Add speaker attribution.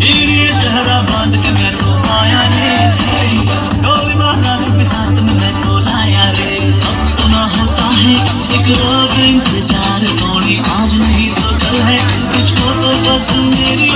Speaker 1: ये सहरा बांध के मैं तो आया रे, डोली बांधा के साथ में मैं तो लाया रे। अब तो ना होता है एक रोज इंतजार सोनी, आज नहीं तो कल है, तुझको तो बस मेरी